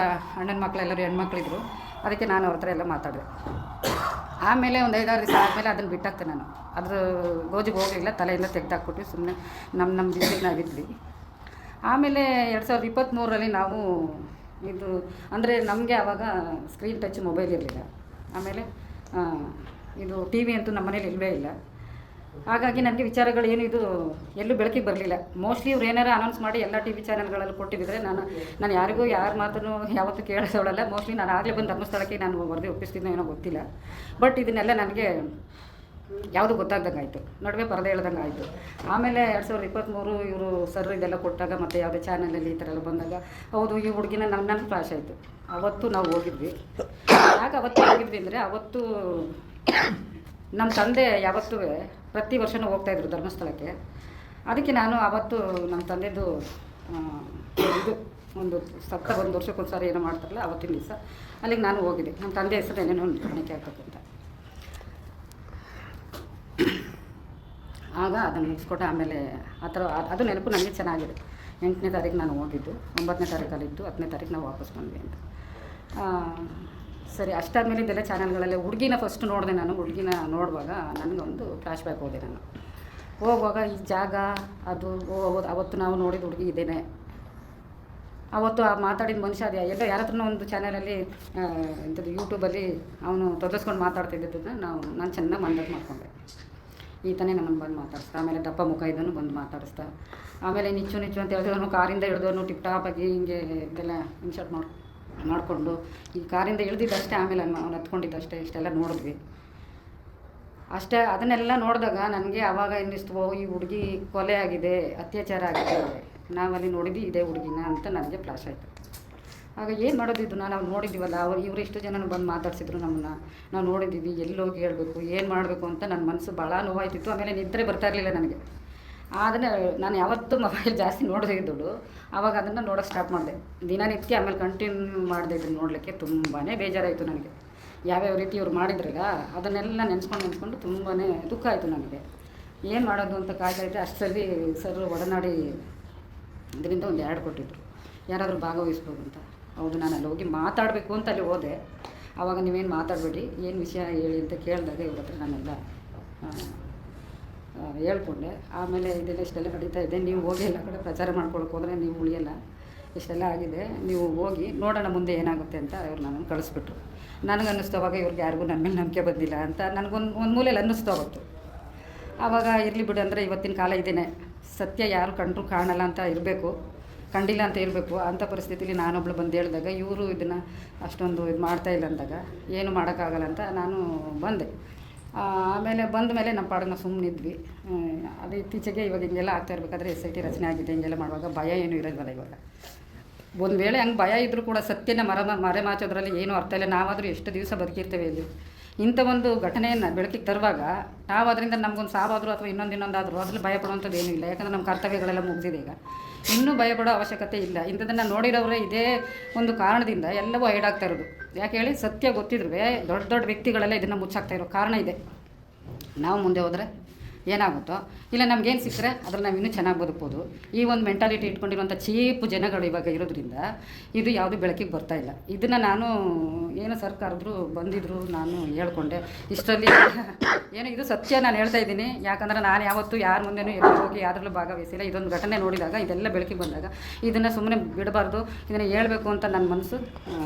ಅಣ್ಣನ ಮಕ್ಕಳೆಲ್ಲರೂ ಹೆಣ್ಮಕ್ಳಿದ್ರು, ಅದಕ್ಕೆ ನಾನು ಅವ್ರ ಹತ್ರ ಎಲ್ಲ ಮಾತಾಡಿದೆ. ಆಮೇಲೆ ಒಂದು 5-6 ದಿವಸ ಆದಮೇಲೆ ಅದನ್ನು ಬಿಟ್ಟಾಕ್ತೆ ನಾನು, ಅದ್ರ ಗೋಜಿಗೆ ಹೋಗಲಿಲ್ಲ, ತಲೆಯಿಂದ ತೆಗೆದಾಕ್ಬಿಟ್ಟು ಸುಮ್ಮನೆ ನಮ್ಮ ದಿವಸಕ್ಕೆ ನಾವಿದ್ವಿ. ಆಮೇಲೆ 2023ರಲ್ಲಿ ನಾವು ಇದು ಅಂದರೆ ನಮಗೆ ಆವಾಗ ಸ್ಕ್ರೀನ್ ಟಚ್ ಮೊಬೈಲ್ ಇರಲಿಲ್ಲ. ಆಮೇಲೆ ಇದು ಟಿ ವಿ ಅಂತೂ ನಮ್ಮ ಮನೇಲಿ ಇಲ್ಲವೇ ಇಲ್ಲ. ಹಾಗಾಗಿ ನನಗೆ ವಿಚಾರಗಳು ಏನು ಇದು ಎಲ್ಲೂ ಬೆಳಕಿಗೆ ಬರಲಿಲ್ಲ. ಮೋಸ್ಟ್ಲಿ ಇವ್ರು ಏನಾರು ಅನೌನ್ಸ್ ಮಾಡಿ ಎಲ್ಲ ಟಿ ವಿ ಚಾನಲ್ಗಳಲ್ಲಿ ಕೊಟ್ಟಿದ್ದರೆ ನಾನು ಯಾರಿಗೂ ಯಾರ ಮಾತನ್ನು ಯಾವತ್ತೂ ಕೇಳಿಸೋಳಲ್ಲ. ಮೋಸ್ಟ್ಲಿ ನಾನು ಆಗಲೇ ಬಂದು ಧರ್ಮಸ್ಥಳಕ್ಕೆ ನಾನು ವರದಿ ಒಪ್ಪಿಸ್ತಿದ್ದೋ ಏನೋ ಗೊತ್ತಿಲ್ಲ. ಬಟ್ ಇದನ್ನೆಲ್ಲ ನನಗೆ ಯಾವುದು ಗೊತ್ತಾಗ್ದಂಗೆ ಆಯಿತು, ನಡುವೆ ಪರದೆ ಹೇಳ್ದಂಗೆ ಆಯಿತು. ಆಮೇಲೆ 2023 ಇವರು ಸರ್ ಇದೆಲ್ಲ ಕೊಟ್ಟಾಗ ಮತ್ತು ಯಾವುದೇ ಚಾನಲಲ್ಲಿ ಈ ಥರ ಎಲ್ಲ ಬಂದಾಗ, ಹೌದು ಈ ಹುಡುಗಿನ ನನಗೆ ಫ್ಲಾಶ್ ಆಯಿತು. ಅವತ್ತು ನಾವು ಹೋಗಿದ್ವಿ. ಯಾಕೆ ಅವತ್ತು ಹೋಗಿದ್ವಿ ಅಂದರೆ, ಅವತ್ತು ನಮ್ಮ ತಂದೆ ಯಾವತ್ತೂ ಪ್ರತಿ ವರ್ಷವೂ ಹೋಗ್ತಾಯಿದ್ರು ಧರ್ಮಸ್ಥಳಕ್ಕೆ. ಅದಕ್ಕೆ ನಾನು ಆವತ್ತು ನಮ್ಮ ತಂದೆದು ಇದು ಒಂದು ಸತ್ತ 1 ವರ್ಷಕ್ಕೊಂದು ಸಾರಿ ಏನೋ ಮಾಡ್ತಾರಲ್ಲ, ಅವತ್ತಿನ ದಿವಸ ಅಲ್ಲಿಗೆ ನಾನು ಹೋಗಿದ್ದೆ. ನಮ್ಮ ತಂದೆ ಹೆಸರು ಏನೇನೋ ಒಂದು ಕಾಣಿಕೆ ಆಗ್ಬೇಕಂತ. ಆಗ ಅದನ್ನು ಮುಗಿಸ್ಕೊಟ್ಟೆ. ಆಮೇಲೆ ಆ ಥರ ಅದು ನೆನಪು ನನಗೆ ಚೆನ್ನಾಗಿದೆ. 8ನೇ ತಾರೀಕು ನಾನು ಹೋಗಿದ್ದು, 9ನೇ ತಾರೀಕಲ್ಲಿದ್ದು, 10ನೇ ತಾರೀಕು ನಾವು ವಾಪಸ್ ಬಂದ್ವಿ ಅಂತ. ಸರಿ, ಅಷ್ಟಾದಮೇಲೆ ಇದೆಲ್ಲ ಚಾನಲ್ಗಳಲ್ಲೇ ಹುಡುಗಿನ ಫಸ್ಟ್ ನೋಡಿದೆ ನಾನು. ಹುಡುಗಿನ ನೋಡುವಾಗ ನನಗೊಂದು ಫ್ಲ್ಯಾಶ್ ಬ್ಯಾಕ್ ಹೋದೆ. ನಾನು ಹೋಗುವಾಗ ಈ ಜಾಗ ಅದು ಅವತ್ತು ನಾವು ನೋಡಿದ ಹುಡುಗಿ ಇದೇನೆ. ಅವತ್ತು ಆ ಮಾತಾಡಿದ ಮನುಷ್ಯ ಅದು ಎಲ್ಲೋ ಯಾರ ಹತ್ರನೋ ಒಂದು ಚಾನಲಲ್ಲಿ ಇಂಥದ್ದು ಯೂಟ್ಯೂಬಲ್ಲಿ ಅವನು ತೊದಸ್ಕೊಂಡು ಮಾತಾಡ್ತಿದ್ದದನ್ನು ನಾನು ಚೆನ್ನಾಗಿ ಮಂದಕ್ಕೆ ಮಾಡಿಕೊಂಡೆ. ಈತನೇ ನಮ್ಮನ್ನು ಬಂದು ಮಾತಾಡಿಸ್ತಾ. ಆಮೇಲೆ ದಪ್ಪ ಮುಖ ಇದ್ದನು ಬಂದು ಮಾತಾಡಿಸ್ತಾ. ಆಮೇಲೆ ನಿಚ್ಚು ಅಂತ ಹೇಳಿದವನು ಕಾರಿಂದ ಹಿಡಿದವನು ಟಿಪ್ ಟಾಪಾಗಿ ಹಿಂಗೆ ಇದೆಲ್ಲ ಇನ್ಶರ್ಟ್ ಮಾಡಿಕೊಂಡು ಈ ಕಾರಿಂದ ಇಳಿದಿದ್ದಷ್ಟೇ, ಆಮೇಲೆ ಅವ್ನು ಹತ್ಕೊಂಡಿದ್ದಷ್ಟೇ, ಇಷ್ಟೆಲ್ಲ ನೋಡಿದ್ವಿ ಅಷ್ಟೇ. ಅದನ್ನೆಲ್ಲ ನೋಡಿದಾಗ ನನಗೆ ಆವಾಗ ಅನ್ನಿಸ್ತು, ಈ ಹುಡುಗಿ ಕೊಲೆ ಆಗಿದೆ, ಅತ್ಯಾಚಾರ ಆಗಿದೆ, ನಾವಲ್ಲಿ ನೋಡಿದ್ವಿ ಇದೇ ಹುಡುಗಿನ ಅಂತ ನನಗೆ ಫ್ಲಾಶ್ ಆಯಿತು. ಆಗ ಏನು ಮಾಡೋದಿದ್ದು, ನಾವು ನೋಡಿದ್ದೀವಲ್ಲ, ಇವರು ಇಷ್ಟು ಜನನು ಬಂದು ಮಾತಾಡ್ಸಿದ್ರು ನಮ್ಮನ್ನು, ನಾವು ನೋಡಿದ್ದೀವಿ, ಎಲ್ಲೋಗಿ ಹೇಳಬೇಕು, ಏನು ಮಾಡಬೇಕು ಅಂತ ನನ್ನ ಮನಸ್ಸು ಭಾಳ ನೋವಾಯ್ತಿತ್ತು. ಆಮೇಲೆ ನಿದ್ರೆ ಬರ್ತಾ ಇರಲಿಲ್ಲ ನನಗೆ. ಅದನ್ನು ನಾನು ಯಾವತ್ತೂ ಮೊಬೈಲ್ ಜಾಸ್ತಿ ನೋಡದೇ ಇದ್ದಳು, ಆವಾಗ ಅದನ್ನು ನೋಡೋಕ್ಕೆ ಸ್ಟಾಪ್ ಮಾಡಿದೆ ದಿನನಿತ್ಯ. ಆಮೇಲೆ ಕಂಟಿನ್ಯೂ ಮಾಡಿದೆ ಇದನ್ನು ನೋಡಲಿಕ್ಕೆ. ತುಂಬಾ ಬೇಜಾರಾಯಿತು ನನಗೆ, ಯಾವ್ಯಾವ ರೀತಿ ಇವ್ರು ಮಾಡಿದ್ರಲ್ಲ ಅದನ್ನೆಲ್ಲ ನೆನೆಸ್ಕೊಂಡು ತುಂಬಾ ದುಃಖ ಆಯಿತು ನನಗೆ. ಏನು ಮಾಡೋದು ಅಂತ ಕಾಯ್ತಾಯಿದ್ದೆ. ಅಷ್ಟರಲ್ಲಿ ಸರ್ ಒಡನಾಡಿ ಇದರಿಂದ ಒಂದು ಎರಡು ಕೊಟ್ಟಿದ್ರು, ಯಾರಾದರೂ ಭಾಗವಹಿಸ್ಬೋದು ಅಂತ. ಹೌದು, ನಾನು ಅಲ್ಲಿ ಹೋಗಿ ಮಾತಾಡಬೇಕು ಅಂತ ಅಲ್ಲಿ ಹೋದೆ. ಆವಾಗ ನೀವೇನು ಮಾತಾಡಬೇಡಿ, ಏನು ವಿಷಯ ಹೇಳಿ ಅಂತ ಕೇಳಿದಾಗ ಇವ್ರ ಹತ್ರ ನಾನೆಲ್ಲ ಹೇಳ್ಕೊಂಡೆ. ಆಮೇಲೆ ಇದೆಲ್ಲ ಇಷ್ಟೆಲ್ಲ ನಡೀತಾ ಇದೆ, ನೀವು ಹೋಗಿ ಎಲ್ಲ ಕಡೆ ಪ್ರಚಾರ ಮಾಡ್ಕೊಳಕ್ಕೆ ಹೋದರೆ ನೀವು ಉಳಿಯಲ್ಲ, ಇಷ್ಟೆಲ್ಲ ಆಗಿದೆ, ನೀವು ಹೋಗಿ ನೋಡೋಣ ಮುಂದೆ ಏನಾಗುತ್ತೆ ಅಂತ ಅವ್ರು ನನ್ನನ್ನು ಕಳಿಸ್ಬಿಟ್ರು. ನನಗನ್ನಿಸ್ತು ಅವಾಗ ಇವ್ರಿಗೆ ಯಾರಿಗೂ ನನ್ನ ಮೇಲೆ ನಂಬಿಕೆ ಬಂದಿಲ್ಲ ಅಂತ ನನಗೊಂದು ಮೂಲೆಯಲ್ಲಿ ಅನ್ನಿಸ್ತು ಅವತ್ತು. ಆವಾಗ ಇರಲಿ ಬಿಡು ಅಂದರೆ ಇವತ್ತಿನ ಕಾಲ ಇದೇನೆ, ಸತ್ಯ ಯಾರು ಕಂಡ್ರು ಕಾಣಲ್ಲ ಅಂತ ಇರಬೇಕು, ಕಂಡಿಲ್ಲ ಅಂತ ಇರಬೇಕು. ಅಂಥ ಪರಿಸ್ಥಿತಿಲಿ ನಾನೊಬ್ಳು ಬಂದು ಹೇಳಿದಾಗ ಇವರು ಇದನ್ನು ಅಷ್ಟೊಂದು ಇದು ಮಾಡ್ತಾಯಿಲ್ಲ ಅಂದಾಗ ಏನು ಮಾಡೋಕ್ಕಾಗಲ್ಲ ಅಂತ ನಾನು ಬಂದೆ. ಆಮೇಲೆ ಬಂದ ಮೇಲೆ ನಮ್ಮ ಪಾಡನ್ನ ಸುಮ್ಮನಿದ್ವಿ. ಅದು ಇತ್ತೀಚೆಗೆ ಇವಾಗ ಹಿಂಗೆಲ್ಲ ಆಗ್ತಾ ಇರಬೇಕಾದ್ರೆ SIT ರಚನೆ ಆಗಿದೆ, ಹಿಂಗೆಲ್ಲ ಮಾಡುವಾಗ ಭಯ ಏನೂ ಇರೋದಲ್ಲ. ಇವಾಗ ಒಂದು ವೇಳೆ ಹಂಗೆ ಭಯ ಇದ್ದರೂ ಕೂಡ ಸತ್ಯನ ಮರೆಮಾಚೋದ್ರಲ್ಲಿ ಏನೂ ಅರ್ಥ ಇಲ್ಲ. ನಾವಾದರೂ ಎಷ್ಟು ದಿವಸ ಬದುಕಿರ್ತೇವೆ ಇಲ್ಲಿ. ಇಂಥ ಒಂದು ಘಟನೆಯನ್ನು ಬೆಳಕಿಗೆ ತರುವಾಗ ನಾವು ಅದರಿಂದ ನಮಗೊಂದು ಸಾವಾದರೂ ಅಥವಾ ಇನ್ನೊಂದಾದರೂ ಅದ್ರಲ್ಲಿ ಭಯ ಪಡುವಂಥದ್ದು ಏನೂ ಇಲ್ಲ. ಯಾಕಂದರೆ ನಮ್ಮ ಕರ್ತವ್ಯಗಳೆಲ್ಲ ಮುಗಿದಿದೆ. ಈಗ ಇನ್ನೂ ಭಯಪಡೋ ಅವಶ್ಯಕತೆ ಇಲ್ಲ. ಇಂಥದ್ದನ್ನು ನೋಡಿರೋರೇ ಇದೇ ಒಂದು ಕಾರಣದಿಂದ ಎಲ್ಲವೂ ಹೈಡಾಗ್ತಾ ಇರೋದು. ಯಾಕೆ ಹೇಳಿ, ಸತ್ಯ ಗೊತ್ತಿದ್ರೂ ದೊಡ್ಡ ದೊಡ್ಡ ವ್ಯಕ್ತಿಗಳೆಲ್ಲ ಇದನ್ನು ಮುಚ್ಚಾಕ್ತಾ ಇರೋ ಕಾರಣ ಇದೆ. ನಾವು ಮುಂದೆ ಹೋದರೆ ಏನಾಗುತ್ತೋ, ಇಲ್ಲ ನಮಗೇನು ಸಿಕ್ಕರೆ ಅದ್ರಲ್ಲಿ ನಾವು ಇನ್ನೂ ಚೆನ್ನಾಗಿ ಬದುಕ್ಬೋದು. ಈ ಒಂದು ಮೆಂಟಾಲಿಟಿ ಇಟ್ಕೊಂಡಿರುವಂಥ ಚೀಪ್ ಜನಗಳು ಇವಾಗ ಇರೋದ್ರಿಂದ ಇದು ಯಾವುದೂ ಬೆಳಕಿಗೆ ಬರ್ತಾಯಿಲ್ಲ. ಇದನ್ನು ನಾನು ಏನು ಸರ್ಕಾರದ್ರು ಬಂದಿದ್ದರು, ನಾನು ಹೇಳ್ಕೊಂಡೆ. ಇಷ್ಟರಲ್ಲಿ ಏನು ಇದು ಸತ್ಯ ನಾನು ಹೇಳ್ತಾ ಇದ್ದೀನಿ. ಯಾಕಂದರೆ ನಾನು ಯಾವತ್ತೂ ಯಾರ ಮುಂದೆನೂ ಎಲ್ಲ ಹೋಗಿ ಯಾವ್ದ್ರಲ್ಲೂ ಭಾಗವಹಿಸಿಲ್ಲ. ಇದೊಂದು ಘಟನೆ ನೋಡಿದಾಗ, ಇದೆಲ್ಲ ಬೆಳಕಿಗೆ ಬಂದಾಗ ಇದನ್ನು ಸುಮ್ಮನೆ ಬಿಡಬಾರ್ದು, ಇದನ್ನು ಹೇಳಬೇಕು ಅಂತ ನನ್ನ ಮನಸ್ಸು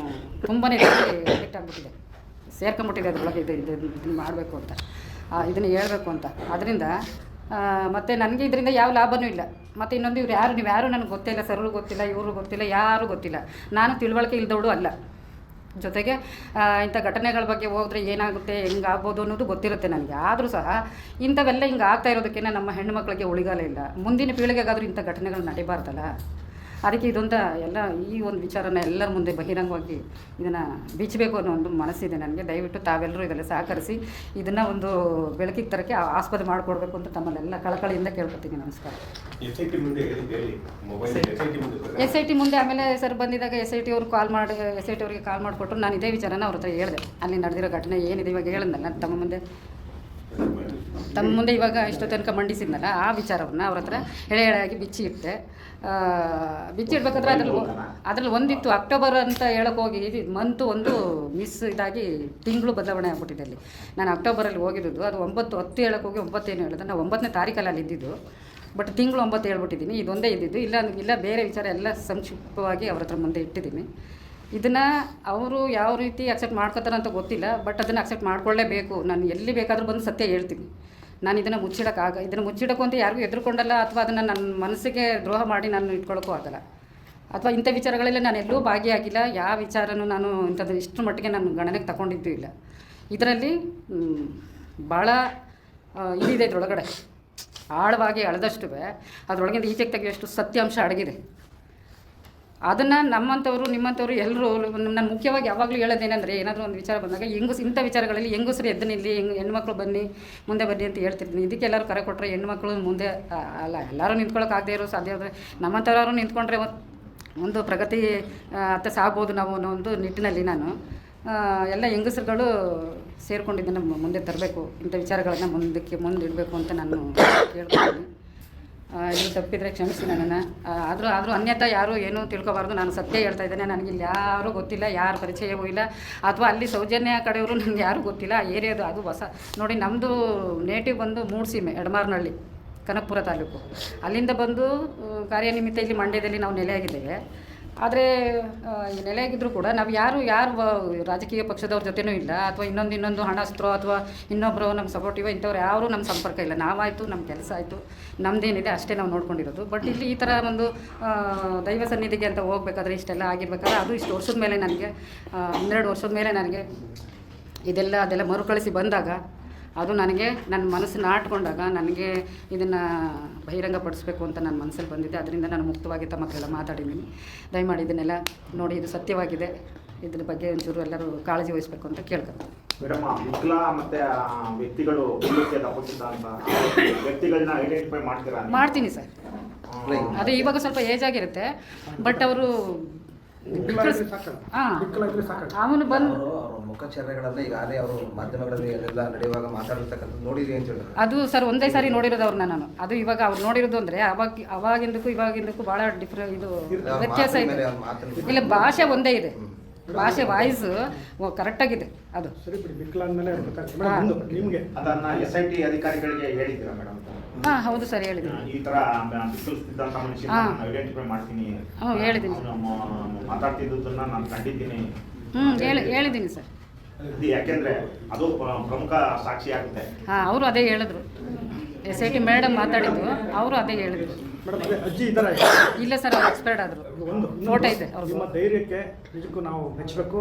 ತುಂಬಾ ಅಡಿಕ್ಟ್ ಆಗಿಬಿಟ್ಟಿದೆ, ಸೇರ್ಕೊಂಬಿಟ್ಟಿದೆ ಅದರೊಳಗೆ. ಇದನ್ನು ಮಾಡಬೇಕು ಅಂತ, ಇದನ್ನು ಹೇಳ್ಬೇಕು ಅಂತ. ಅದರಿಂದ ಮತ್ತು ನನಗೆ ಇದರಿಂದ ಯಾವ ಲಾಭವೂ ಇಲ್ಲ. ಮತ್ತು ಇನ್ನೊಂದು ನೀವು ಯಾರು ನನಗೆ ಗೊತ್ತಿಲ್ಲ, ಸರ್ರು ಗೊತ್ತಿಲ್ಲ, ಇವರು ಗೊತ್ತಿಲ್ಲ, ಯಾರೂ ಗೊತ್ತಿಲ್ಲ. ನಾನು ತಿಳುವಳಿಕೆ ಇಲ್ದವಳು ಅಲ್ಲ. ಜೊತೆಗೆ ಇಂಥ ಘಟನೆಗಳ ಬಗ್ಗೆ ಹೋದರೆ ಏನಾಗುತ್ತೆ, ಹೆಂಗಾಗ್ಬೋದು ಅನ್ನೋದು ಗೊತ್ತಿರುತ್ತೆ ನನಗೆ. ಆದರೂ ಸಹ ಇಂಥವೆಲ್ಲ ಹಿಂಗೆ ಆಗ್ತಾ ಇರೋದಕ್ಕೆ ನಮ್ಮ ಹೆಣ್ಣುಮಕ್ಕಳಿಗೆ ಉಳಿಗಾಲ ಇಲ್ಲ. ಮುಂದಿನ ಪೀಳಿಗೆಗಾದರೂ ಇಂಥ ಘಟನೆಗಳು ನಡೀಬಾರ್ದಲ್ಲ. ಅದಕ್ಕೆ ಇದೊಂದು ಎಲ್ಲ ಈ ಒಂದು ವಿಚಾರನ ಎಲ್ಲರ ಮುಂದೆ ಬಹಿರಂಗವಾಗಿ ಇದನ್ನು ಬಿಚ್ಚಬೇಕು ಅನ್ನೋ ಒಂದು ಮನಸ್ಸಿದೆ ನನಗೆ. ದಯವಿಟ್ಟು ತಾವೆಲ್ಲರೂ ಇದೆಲ್ಲ ಸಹಕರಿಸಿ ಇದನ್ನು ಒಂದು ಬೆಳಕಿಗೆ ತರಕ್ಕೆ ಆಸ್ಪದ ಮಾಡಿಕೊಡ್ಬೇಕು ಅಂತ ತಮ್ಮಲ್ಲೆಲ್ಲ ಕಳಕಳಿಯಿಂದ ಕೇಳ್ಕೊತೀನಿ. ನಮಸ್ಕಾರ. SIT ಮುಂದೆ ಆಮೇಲೆ ಸರ್ ಬಂದಿದ್ದಾಗ SIT ಅವ್ರಿಗೆ ಕಾಲ್ ಮಾಡಿಕೊಟ್ರು. ನಾನು ಇದೇ ವಿಚಾರನ ಅವ್ರ ಹತ್ರ ಹೇಳಿದೆ, ಅಲ್ಲಿ ನಡೆದಿರೋ ಘಟನೆ ಏನಿದೆ ಇವಾಗ ಹೇಳಿದ್ನಲ್ಲ ತಮ್ಮ ಮುಂದೆ ಇವಾಗ ಇಷ್ಟೋ ತನಕ ಮಂಡಿಸಿದ್ನಲ್ಲ, ಆ ವಿಚಾರವನ್ನು ಅವ್ರ ಹತ್ರ ಎಳೆಯಾಗಿ ಬಿಚ್ಚಿಡ್ಬೇಕಾದ್ರೆ ಅದ್ರಲ್ಲಿ ಒಂದಿತ್ತು ಅಕ್ಟೋಬರ್ ಅಂತ ಹೇಳಕ್ಕೆ ಹೋಗಿ ಮಂತು ಒಂದು ಮಿಸ್ ಇದಾಗಿ ತಿಂಗಳು ಬದಲಾವಣೆ ಆಗ್ಬಿಟ್ಟಿದೆ. ಅಲ್ಲಿ ನಾನು ಅಕ್ಟೋಬರಲ್ಲಿ ಹೋಗಿದ್ದು, ಅದು 9/10 ಹೇಳಕ್ಕೆ ಹೋಗಿ 9 ಏನು ಹೇಳಿದೆ. ನಾವು 9ನೇ ತಾರೀಕಲ್ಲಿ ಅಲ್ಲಿ ಇದ್ದಿದ್ದು, ಬಟ್ ತಿಂಗಳು 9 ಹೇಳ್ಬಿಟ್ಟಿದ್ದೀನಿ. ಇದೊಂದೇ ಇದ್ದಿದ್ದು. ಇಲ್ಲ ಬೇರೆ ವಿಚಾರ ಎಲ್ಲ ಸಂಕ್ಷಿಪ್ತವಾಗಿ ಅವ್ರ ಹತ್ರ ಮುಂದೆ ಇಟ್ಟಿದ್ದೀನಿ. ಇದನ್ನು ಅವರು ಯಾವ ರೀತಿ ಅಕ್ಸೆಪ್ಟ್ ಮಾಡ್ಕೋತಾರೆ ಅಂತ ಗೊತ್ತಿಲ್ಲ, ಬಟ್ ಅದನ್ನು ಅಕ್ಸೆಪ್ಟ್ ಮಾಡ್ಕೊಳ್ಳೇಬೇಕು. ನಾನು ಎಲ್ಲಿ ಬೇಕಾದರೂ ಬಂದು ಸತ್ಯ ಹೇಳ್ತೀನಿ. ನಾನು ಇದನ್ನು ಮುಚ್ಚಿಡೋಕ್ಕೂ ಅಂತ ಯಾರಿಗೂ ಎದುರುಕೊಂಡಲ್ಲ, ಅಥವಾ ಅದನ್ನು ನನ್ನ ಮನಸ್ಸಿಗೆ ದ್ರೋಹ ಮಾಡಿ ನಾನು ಇಟ್ಕೊಳ್ಳೋಕ್ಕೂ ಆಗಲ್ಲ. ಅಥವಾ ಇಂಥ ವಿಚಾರಗಳಲ್ಲಿ ನಾನು ಎಲ್ಲೂ ಭಾಗಿಯಾಗಿಲ್ಲ. ಯಾವ ವಿಚಾರನೂ ನಾನು ಇಂಥದ್ದು ಇಷ್ಟರ ಮಟ್ಟಿಗೆ ನಾನು ಗಣನೆಗೆ ತಗೊಂಡಿದ್ದೂ ಇಲ್ಲ. ಇದರಲ್ಲಿ ಭಾಳ ಇದಿದೆ, ಇದರೊಳಗಡೆ ಆಳವಾಗಿ ಅಳೆದಷ್ಟು ಅದರೊಳಗಿಂದ ಈಚೆಗೆ ತೆಗೆಯುವಷ್ಟು ಸತ್ಯಾಂಶ ಅಡಗಿದೆ. ಅದನ್ನು ನಮ್ಮಂಥವ್ರು ನಿಮ್ಮಂಥವ್ರು ಎಲ್ಲರೂ ನಾನು ಮುಖ್ಯವಾಗಿ ಯಾವಾಗಲೂ ಹೇಳೋದೇನೆಂದರೆ, ಏನಾದರೂ ಒಂದು ವಿಚಾರ ಬಂದಾಗ ಇಂಥ ವಿಚಾರಗಳಲ್ಲಿ ಹೆಂಗಸರು ಎದ್ದು ನಿಲ್ಲಿ, ಹೆಣ್ಮಕ್ಳು ಬನ್ನಿ ಮುಂದೆ ಬನ್ನಿ ಅಂತ ಹೇಳ್ತಿರ್ತೀನಿ. ಇದಕ್ಕೆ ಎಲ್ಲರೂ ಕರೆ ಕೊಟ್ಟರೆ ಹೆಣ್ಮಕ್ಳು ಮುಂದೆ ಅಲ್ಲ, ಎಲ್ಲರೂ ನಿಂತ್ಕೊಳ್ಳೋಕ್ಕಾಗದೇ ಇರೋ ಸಾಧ್ಯ ಆದರೆ ನಮ್ಮಂಥವ್ರು ನಿಂತ್ಕೊಂಡ್ರೆ ಒಂದು ಪ್ರಗತಿ ಅತ್ತ ಸಾಗ್ಬೋದು ನಾವು ಅನ್ನೋ ಒಂದು ನಿಟ್ಟಿನಲ್ಲಿ ನಾನು ಎಲ್ಲ ಹೆಂಗಸರುಗಳು ಸೇರಿಕೊಂಡಿದ್ದನ್ನು ಮುಂದೆ ತರಬೇಕು, ಇಂಥ ವಿಚಾರಗಳನ್ನು ಮುಂದಿಡಬೇಕು ಅಂತ ನಾನು ಕೇಳ್ಕೊತೀನಿ. ಇಲ್ಲಿ ತಪ್ಪಿದರೆ ಕ್ಷಮಿಸಿ ನನ್ನನ್ನು. ಆದರೂ ಅನ್ಯತಾ ಯಾರೂ ಏನೂ ತಿಳ್ಕೊಬಾರ್ದು. ನಾನು ಸತ್ಯ ಹೇಳ್ತಾ ಇದ್ದೇನೆ. ನನಗೆ ಇಲ್ಲಿ ಯಾರೂ ಗೊತ್ತಿಲ್ಲ, ಯಾರ ಪರಿಚಯವೂ ಇಲ್ಲ, ಅಥವಾ ಅಲ್ಲಿ ಸೌಜನ್ಯ ಕಡೆಯವರು ನನಗೆ ಯಾರೂ ಗೊತ್ತಿಲ್ಲ. ಏರಿಯಾದು ಅದು ಹೊಸ ನೋಡಿ, ನಮ್ಮದು ನೇಟಿವ್ ಬಂದು ಮೂಡ್ಸೀಮೆ, ಎಡಮಾರ್ನಹಳ್ಳಿ, ಕನಕಪುರ ತಾಲೂಕು. ಅಲ್ಲಿಂದ ಬಂದು ಕಾರ್ಯನಿಮಿತ್ತ ಇಲ್ಲಿ ಮಂಡ್ಯದಲ್ಲಿ ನಾವು ನೆಲೆಯಾಗಿದ್ದೇವೆ. ಆದರೆ ಈ ನೆಲೆಯಾಗಿದ್ದರೂ ಕೂಡ ನಾವು ಯಾರು ರಾಜಕೀಯ ಪಕ್ಷದವ್ರ ಜೊತೆನೂ ಇಲ್ಲ, ಅಥವಾ ಇನ್ನೊಂದು ಹಣಸ್ಥರೋ ಅಥವಾ ಇನ್ನೊಬ್ಬರು ನಮ್ಗೆ ಸಪೋರ್ಟಿವ್ ಇಂಥವ್ರು ಯಾರು ನಮ್ಮ ಸಂಪರ್ಕ ಇಲ್ಲ. ನಾವಾಯಿತು, ನಮ್ಮ ಕೆಲಸ ಆಯಿತು, ನಮ್ಮದೇನಿದೆ ಅಷ್ಟೇ ನಾವು ನೋಡ್ಕೊಂಡಿರೋದು. ಬಟ್ ಇಲ್ಲಿ ಈ ಥರ ಒಂದು ದೈವ ಸನ್ನಿಧಿಗೆ ಅಂತ ಹೋಗ್ಬೇಕಾದ್ರೆ ಇಷ್ಟೆಲ್ಲ ಆಗಿರ್ಬೇಕಾದ್ರೆ ಅದು ಇಷ್ಟು ವರ್ಷದ ಮೇಲೆ ನನಗೆ 12 ವರ್ಷದ ಮೇಲೆ ನನಗೆ ಅದೆಲ್ಲ ಮರುಕಳಿಸಿ ಬಂದಾಗ ಅದು ನನಗೆ ನನ್ನ ಮನಸ್ಸನ್ನು ಆಟ್ಕೊಂಡಾಗ ನನಗೆ ಇದನ್ನು ಬಹಿರಂಗಪಡಿಸ್ಬೇಕು ಅಂತ ನನ್ನ ಮನಸ್ಸಲ್ಲಿ ಬಂದಿದೆ. ಅದರಿಂದ ನಾನು ಮುಕ್ತವಾಗಿ ತಮ್ಮ ಹತ್ರ ಎಲ್ಲ ಮಾತಾಡಿದ್ದೀನಿ. ದಯಮಾಡಿ ಇದನ್ನೆಲ್ಲ ನೋಡಿ, ಇದು ಸತ್ಯವಾಗಿದೆ, ಇದ್ರ ಬಗ್ಗೆ ಒಂಚೂರು ಎಲ್ಲರೂ ಕಾಳಜಿ ವಹಿಸಬೇಕು ಅಂತ ಕೇಳ್ಕೊತೀನಿ. ಮೇಡಮ್, ವಿಕಲ ಮತ್ತೆ ವ್ಯಕ್ತಿಗಳು ವ್ಯಕ್ತಿಗಳನ್ನ ಐಡೆಂಟಿಫೈ ಮಾಡ್ತೀರಾ? ಮಾಡ್ತೀನಿ ಸರ್. ಅದು ಇವಾಗ ಸ್ವಲ್ಪ ಏಜ್ ಆಗಿರುತ್ತೆ, ಬಟ್ ಅವರು ಅವನು ಬಂದು ಮುಖಚರ್ಯಗಳನ್ನ ಈಗಾಗಲೇ ಅವರು ಮಾಧ್ಯಮಗಳಲ್ಲಿ ಎಲ್ಲ ನಡೆಯುವಾಗ ಮಾತಾಡಿರ್ತಕ್ಕಂಥ ನೋಡಿದ್ರಿ ಅಂತ ಹೇಳಿದ್ರು. ಅದು ಸರ್ ಒಂದೇ ಸಾರಿ ನೋಡಿರೋದು ಅವ್ರನ್ನ ನಾನು. ಅದು ಇವಾಗ ಅವ್ರು ನೋಡಿರೋದು ಅಂದರೆ ಅವಾಗಿಂದಕ್ಕೂ ಇವಾಗಿಂದಕ್ಕೂ ಭಾಳ ಇದು ವ್ಯತ್ಯಾಸ ಇದೆ. ಇಲ್ಲ, ಭಾಷೆ ಒಂದೇ ಇದೆ, ಭಾಷೆ ವಾಯ್ಸ್ ಕರೆಕ್ಟಾಗಿದೆ. ಅದು ಅದನ್ನ SIT ಅಧಿಕಾರಿಗಳಿಗೆ ಹೇಳಿದ್ದೀರಾ ಮೇಡಮ್? ಹಾಂ, ಹೌದು ಸರ್, ಹೇಳಿದ್ದೀನಿ. ಈ ತರ ಐಡೆಂಟಿಫೈ ಮಾಡ್ತೀನಿ, ಹೇಳಿದ್ದೀನಿ, ಮಾತಾಡ್ತಿದ್ದನ್ನ ನಾನು ಕಂಡಿದ್ದೀನಿ. ಹೇಳಿದ್ದೀನಿ ಸರ್. ಯಾಕೆಂದ್ರೆ ಅದು ಪ್ರಮುಖ ಸಾಕ್ಷಿ ಆಗುತ್ತೆ. ಹಾಂ, ಅವರು ಅದೇ ಹೇಳಿದ್ರು. SIT ಮೇಡಮ್ ಮಾತಾಡಿದ್ದು, ಅವರು ಅದೇ ಹೇಳಿದ್ರು. ಇಲ್ಲ ಸರ್, ಅವ್ರು ಎಕ್ಸ್ಪೈರ್ಡ್ ಆದರು. ಫೋಟೋ ಇದೆ ಅವ್ರ. ಧೈರ್ಯಕ್ಕೆ ನಿಜಕ್ಕೂ ನಾವು ಮೆಚ್ಚಬೇಕು.